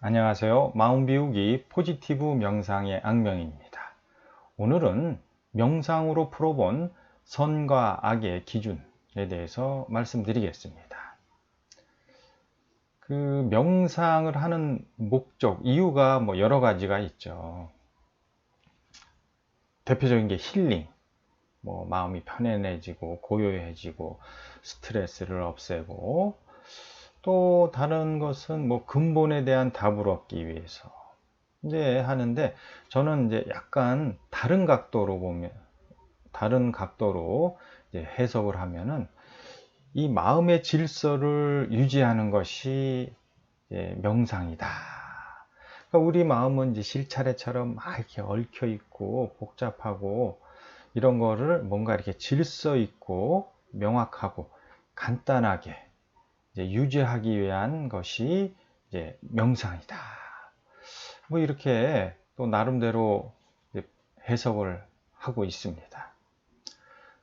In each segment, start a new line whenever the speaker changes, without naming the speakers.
안녕하세요. 마음 비우기 포지티브 명상의 악명입니다. 오늘은 명상으로 풀어본 선과 악의 기준에 대해서 말씀드리겠습니다. 그 명상을 하는 목적, 이유가 여러 가지가 있죠. 대표적인 게 힐링, 마음이 편안해지고 고요해지고 스트레스를 없애고, 또 다른 것은 근본에 대한 답을 얻기 위해서 이제 하는데, 저는 이제 약간 다른 각도로 이제 해석을 하면은 이 마음의 질서를 유지하는 것이 이제 명상이다. 그러니까 우리 마음은 이제 실차례처럼 막 이렇게 얽혀 있고 복잡하고, 이런 거를 뭔가 이렇게 질서 있고 명확하고 간단하게 이제 유지하기 위한 것이 이제 명상이다. 이렇게 또 나름대로 해석을 하고 있습니다.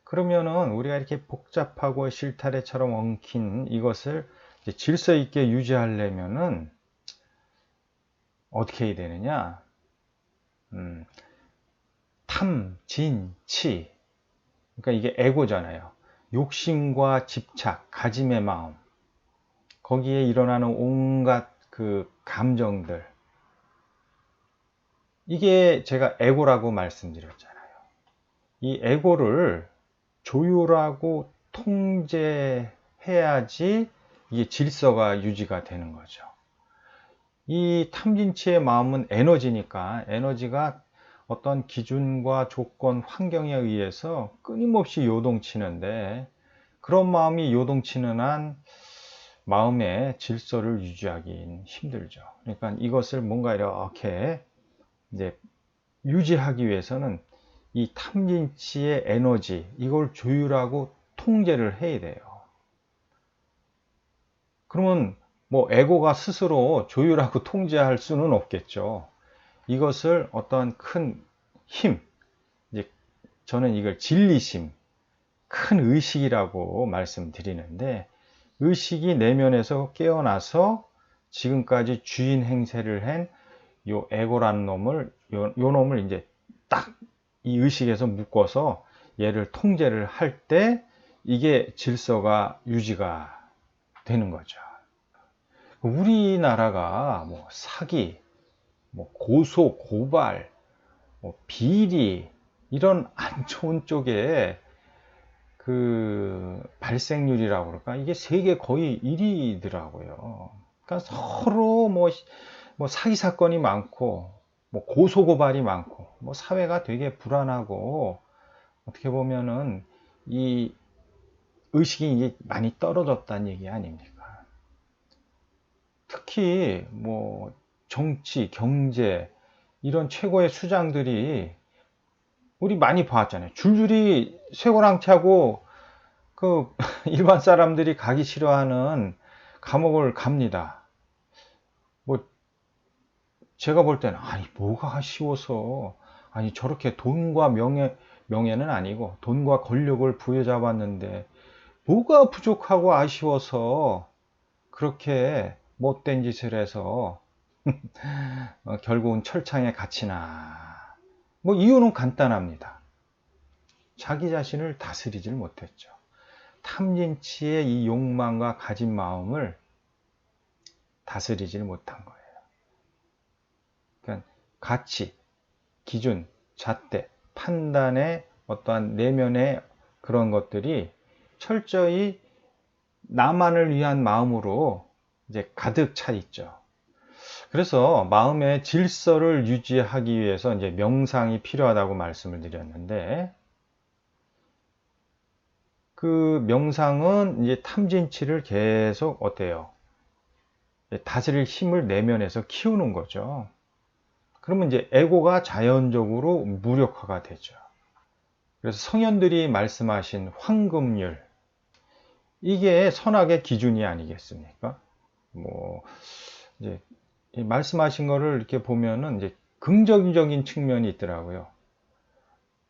그러면은 우리가 이렇게 복잡하고 실타래처럼 엉킨 이것을 질서 있게 유지하려면은 어떻게 해야 되느냐? 탐, 진, 치. 그러니까 이게 에고잖아요. 욕심과 집착, 가짐의 마음. 거기에 일어나는 온갖 그 감정들. 이게 제가 에고라고 말씀드렸잖아요. 이 에고를 조율하고 통제해야지 이게 질서가 유지가 되는 거죠. 이 탐진치의 마음은 에너지니까, 에너지가 어떤 기준과 조건, 환경에 의해서 끊임없이 요동치는데, 그런 마음이 요동치는 한 마음의 질서를 유지하기는 힘들죠. 그러니까 이것을 뭔가 이렇게 이제 유지하기 위해서는 이 탐진치의 에너지, 이걸 조율하고 통제를 해야 돼요. 그러면 에고가 스스로 조율하고 통제할 수는 없겠죠. 이것을 어떤 큰 힘, 이제 저는 이걸 진리심, 큰 의식이라고 말씀드리는데, 의식이 내면에서 깨어나서 지금까지 주인 행세를 한 요 에고라는 놈을, 요 놈을 이제 딱 이 의식에서 묶어서 얘를 통제를 할 때 이게 질서가 유지가 되는 거죠. 우리나라가 사기, 고소, 고발, 비리, 이런 안 좋은 쪽에 그 발생률이라고 그럴까? 이게 세계 거의 1위더라고요. 그러니까 서로 사기 사건이 많고, 고소 고발이 많고, 사회가 되게 불안하고, 어떻게 보면은 이 의식이 이제 많이 떨어졌다는 얘기 아닙니까? 특히 정치, 경제, 이런 최고의 수장들이 우리 많이 봤잖아요. 줄줄이 쇠고랑차고 그 일반 사람들이 가기 싫어하는 감옥을 갑니다. 제가 볼 때는 아니 뭐가 아쉬워서, 아니 저렇게 돈과 명예는 아니고 돈과 권력을 부여잡았는데 뭐가 부족하고 아쉬워서 그렇게 못된 짓을 해서 결국은 철창에 갇히나. 이유는 간단합니다. 자기 자신을 다스리질 못했죠. 탐진치의 이 욕망과 가진 마음을 다스리질 못한 거예요. 그러니까 가치, 기준, 잣대, 판단의 어떠한 내면의 그런 것들이 철저히 나만을 위한 마음으로 이제 가득 차 있죠. 그래서 마음의 질서를 유지하기 위해서 이제 명상이 필요하다고 말씀을 드렸는데, 그 명상은 이제 탐진치를 계속 어때요? 다스릴 힘을 내면에서 키우는 거죠. 그러면 이제 에고가 자연적으로 무력화가 되죠. 그래서 성현들이 말씀하신 황금률, 이게 선악의 기준이 아니겠습니까? 이제 말씀하신 거를 이렇게 보면은 이제 긍정적인 측면이 있더라고요.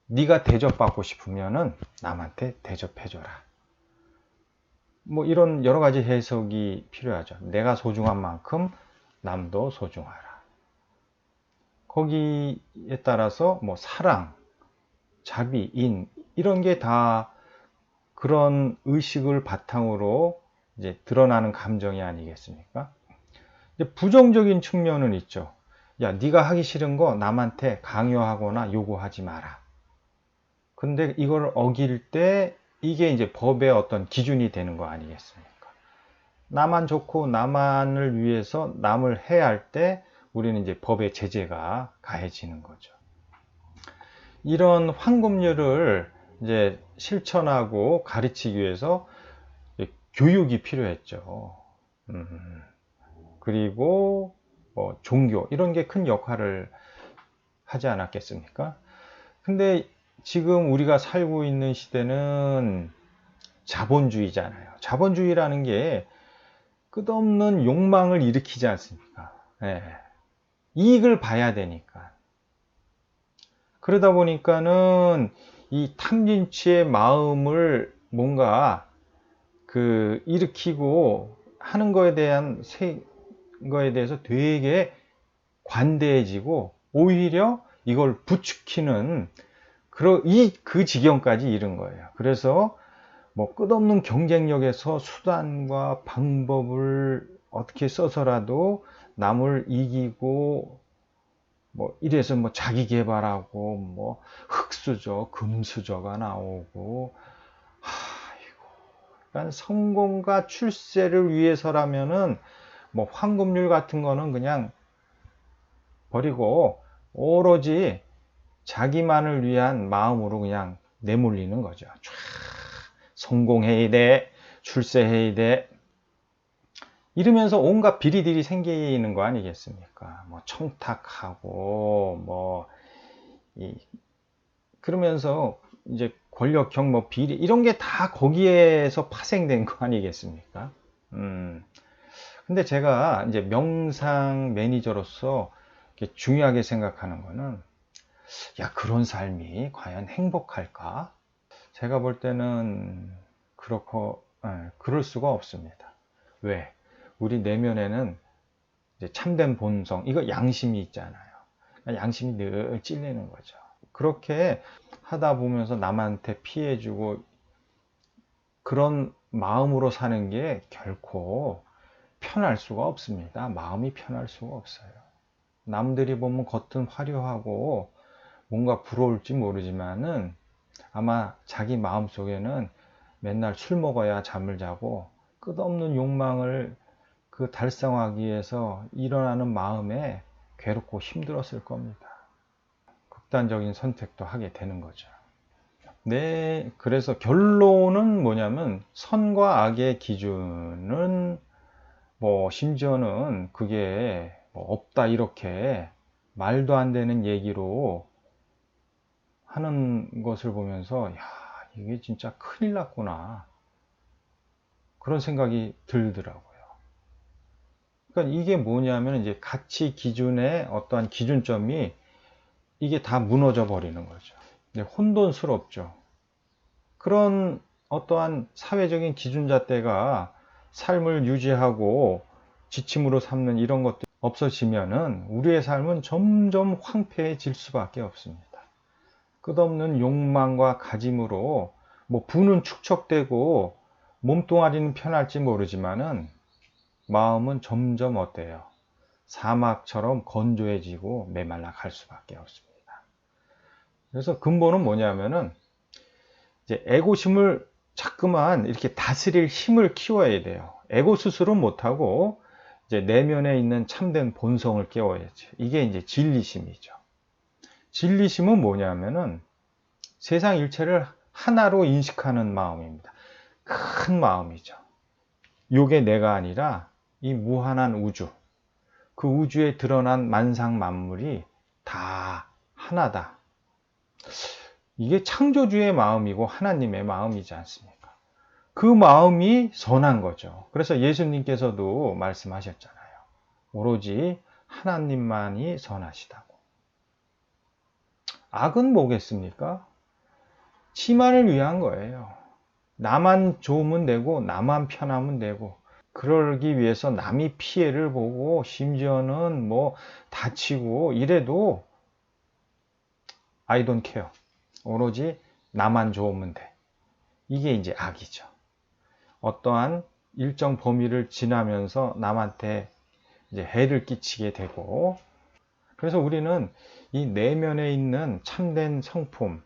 네가 대접받고 싶으면은 남한테 대접해줘라. 이런 여러 가지 해석이 필요하죠. 내가 소중한 만큼 남도 소중하라. 거기에 따라서 뭐 사랑, 자비, 인 이런 게 다 그런 의식을 바탕으로 이제 드러나는 감정이 아니겠습니까? 이제 부정적인 측면은 있죠. 야, 네가 하기 싫은 거 남한테 강요하거나 요구하지 마라. 근데 이걸 어길 때 이게 이제 법의 어떤 기준이 되는 거 아니겠습니까? 나만 좋고 나만을 위해서 남을 해야 할 때 우리는 이제 법의 제재가 가해지는 거죠. 이런 황금률을 이제 실천하고 가르치기 위해서 교육이 필요했죠. 그리고 뭐 종교 이런 게 큰 역할을 하지 않았겠습니까? 근데 지금 우리가 살고 있는 시대는 자본주의잖아요. 자본주의라는 게 끝없는 욕망을 일으키지 않습니까? 네. 이익을 봐야 되니까. 그러다 보니까는 이 탐진치의 마음을 뭔가 일으키고 하는 거에 대한 거에 대해서 되게 관대해지고 오히려 이걸 부추기는 그 지경까지 이른 거예요. 그래서 뭐 끝없는 경쟁력에서 수단과 방법을 어떻게 써서라도 남을 이기고 뭐 이래서 뭐 자기 개발하고 뭐 흑수저, 금수저가 나오고 그러니까 성공과 출세를 위해서라면은 뭐 황금률 같은 거는 그냥 버리고 오로지 자기만을 위한 마음으로 그냥 내몰리는 거죠. 촤, 성공해야 돼, 출세해야 돼. 이러면서 온갖 비리들이 생기는 거 아니겠습니까? 뭐 청탁하고 그러면서 이제 권력형 뭐 비리 이런 게 다 거기에서 파생된 거 아니겠습니까? 근데 제가 이제 명상 매니저로서 중요하게 생각하는 거는 야, 그런 삶이 과연 행복할까? 제가 볼 때는 그럴 수가 없습니다. 왜? 우리 내면에는 이제 참된 본성, 이거 양심이 있잖아요. 양심이 늘 찔리는 거죠. 그렇게 하다 보면서 남한테 피해주고 그런 마음으로 사는 게 결코 편할 수가 없습니다. 마음이 편할 수가 없어요. 남들이 보면 겉은 화려하고 뭔가 부러울지 모르지만은 아마 자기 마음 속에는 맨날 술 먹어야 잠을 자고 끝없는 욕망을 달성하기 위해서 일어나는 마음에 괴롭고 힘들었을 겁니다. 극단적인 선택도 하게 되는 거죠. 네, 그래서 결론은 뭐냐면 선과 악의 기준은 뭐 심지어는 그게 뭐 없다 이렇게 말도 안 되는 얘기로 하는 것을 보면서 야, 이게 진짜 큰일 났구나 그런 생각이 들더라고요. 그러니까 이게 뭐냐면 이제 가치 기준의 어떠한 기준점이 이게 다 무너져 버리는 거죠. 혼돈스럽죠. 그런 어떠한 사회적인 기준잣대가 삶을 유지하고 지침으로 삼는 이런 것들이 없어지면은 우리의 삶은 점점 황폐해질 수밖에 없습니다. 끝없는 욕망과 가짐으로 뭐 부는 축적되고 몸뚱아리는 편할지 모르지만은 마음은 점점 어때요? 사막처럼 건조해지고 메말라 갈 수밖에 없습니다. 그래서 근본은 뭐냐면은 이제 애고심을 자꾸만 이렇게 다스릴 힘을 키워야 돼요. 애고 스스로 못하고 이제 내면에 있는 참된 본성을 깨워야죠. 이게 이제 진리심이죠. 진리심은 뭐냐면은 세상 일체를 하나로 인식하는 마음입니다. 큰 마음이죠. 요게 내가 아니라 이 무한한 우주, 그 우주에 드러난 만상 만물이 다 하나다. 이게 창조주의 마음이고 하나님의 마음이지 않습니까? 그 마음이 선한 거죠. 그래서 예수님께서도 말씀하셨잖아요. 오로지 하나님만이 선하시다고. 악은 뭐겠습니까? 치만을 위한 거예요. 나만 좋으면 되고 나만 편하면 되고 그러기 위해서 남이 피해를 보고 심지어는 뭐 다치고 이래도 I don't care. 오로지 나만 좋으면 돼. 이게 이제 악이죠. 어떠한 일정 범위를 지나면서 남한테 이제 해를 끼치게 되고, 그래서 우리는 이 내면에 있는 참된 성품,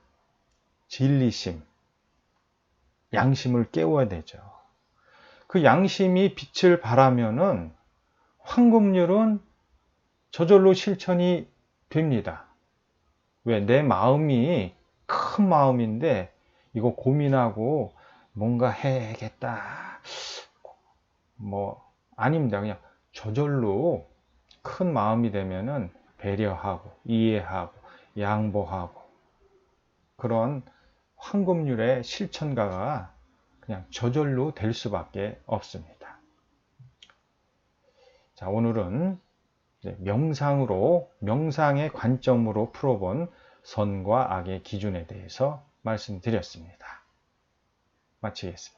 진리심, 양심을 깨워야 되죠. 그 양심이 빛을 발하면은 황금률은 저절로 실천이 됩니다. 왜? 내 마음이 큰 마음인데 이거 고민하고 뭔가 해야겠다. 뭐 아닙니다. 그냥 저절로 큰 마음이 되면은 배려하고 이해하고 양보하고 그런 황금률의 실천가가 그냥 저절로 될 수밖에 없습니다. 자, 오늘은 명상으로, 명상의 관점으로 풀어본 선과 악의 기준에 대해서 말씀드렸습니다. 마치겠습니다.